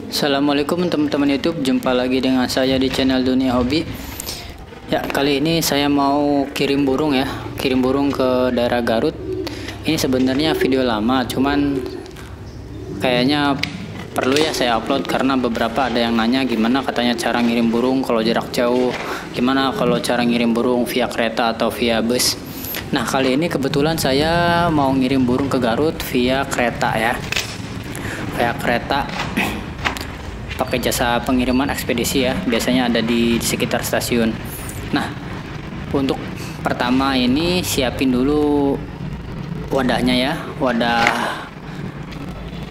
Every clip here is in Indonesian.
Assalamualaikum teman-teman YouTube, jumpa lagi dengan saya di channel Dunia Hobi. Ya, kali ini saya mau kirim burung ya, kirim burung ke daerah Garut. Ini sebenarnya video lama, cuman kayaknya perlu ya saya upload karena beberapa ada yang nanya gimana katanya cara ngirim burung kalau jarak jauh, gimana kalau cara ngirim burung via kereta atau via bus. Nah, kali ini kebetulan saya mau ngirim burung ke Garut via kereta ya, via kereta. Pakai jasa pengiriman ekspedisi ya, biasanya ada di sekitar stasiun. Nah, untuk pertama ini siapin dulu wadahnya ya, wadah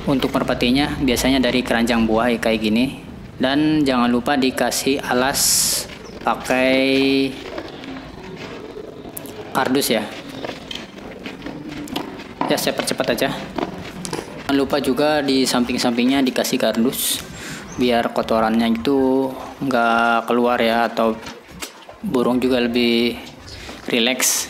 untuk merpatinya biasanya dari keranjang buah kayak gini. Dan jangan lupa dikasih alas pakai kardus ya. Ya, saya percepat aja. Jangan lupa juga di samping-sampingnya dikasih kardus biar kotorannya itu nggak keluar ya, atau burung juga lebih rileks.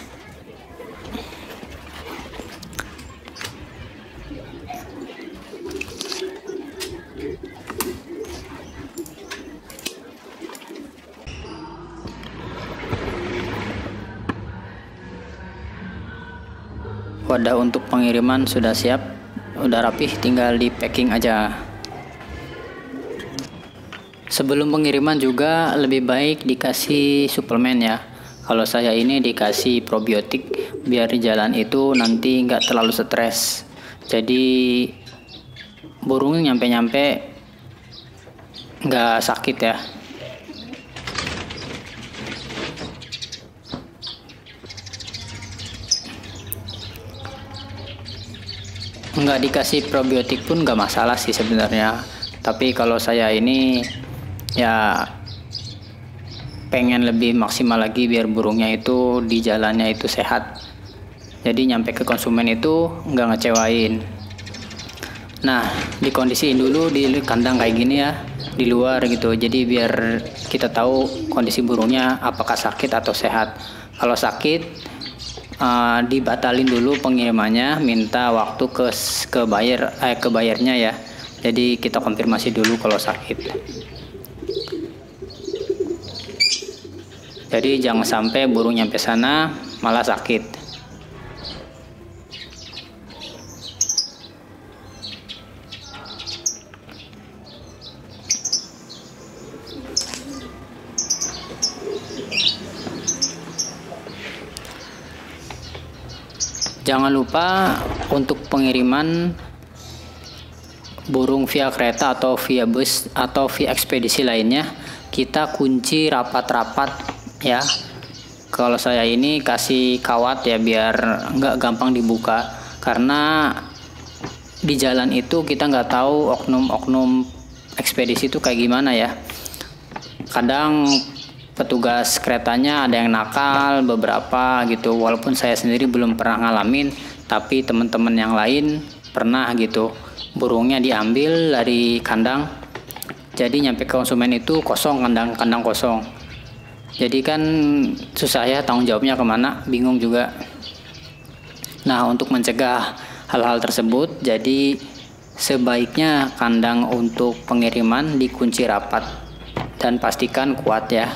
Wadah untuk pengiriman sudah siap, udah rapih, tinggal di packing aja. Sebelum pengiriman juga lebih baik dikasih suplemen ya. Kalau saya ini dikasih probiotik biar di jalan itu nanti nggak terlalu stres. Jadi burungnya nyampe-nyampe nggak sakit ya. Nggak dikasih probiotik pun nggak masalah sih sebenarnya. Tapi kalau saya ini ya pengen lebih maksimal lagi biar burungnya itu di jalannya itu sehat, jadi nyampe ke konsumen itu nggak ngecewain. Nah, dikondisiin dulu di kandang kayak gini ya, di luar gitu, jadi biar kita tahu kondisi burungnya apakah sakit atau sehat. Kalau sakit dibatalin dulu pengirimannya, minta waktu ke bayarnya ya, jadi kita konfirmasi dulu kalau sakit. Jadi jangan sampai burung nyampe sana malah sakit. Jangan lupa untuk pengiriman burung via kereta atau via bus atau via ekspedisi lainnya, kita kunci rapat-rapat ya. Kalau saya ini kasih kawat ya biar nggak gampang dibuka, karena di jalan itu kita nggak tahu oknum-oknum ekspedisi itu kayak gimana ya. Kadang petugas keretanya ada yang nakal beberapa gitu, walaupun saya sendiri belum pernah ngalamin, tapi teman-teman yang lain pernah gitu. Burungnya diambil dari kandang, jadi nyampe ke konsumen itu kosong, kandang kosong. Jadi kan susah ya, tanggung jawabnya kemana, bingung juga. Nah, untuk mencegah hal-hal tersebut, jadi sebaiknya kandang untuk pengiriman dikunci rapat dan pastikan kuat ya.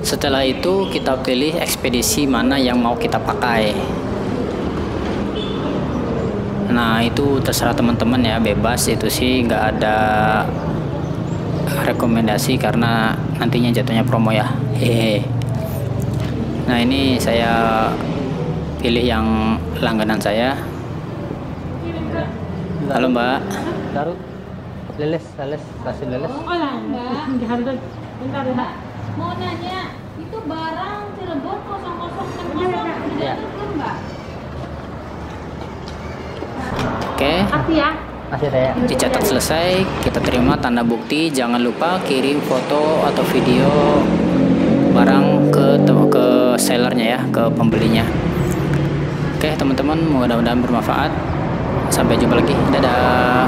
Setelah itu kita pilih ekspedisi mana yang mau kita pakai. Nah, itu terserah teman-teman ya, bebas, itu sih nggak ada rekomendasi karena nantinya jatuhnya promo ya. Hehe. Nah, ini saya pilih yang langganan saya. Halo Mbak. Garut, leles, kasih leles. Oh lah, Mbak. Bentar ya, Mbak. Mau nanya, itu barang Cirebon 00 Ya. Mbak? Oke. Kasih ya. Masih ada ya. Dicatat selesai, kita terima tanda bukti. Jangan lupa kirim foto atau video barang ke sellernya ya, ke pembelinya. Oke teman-teman, mudah-mudahan bermanfaat. Sampai jumpa lagi, dadah.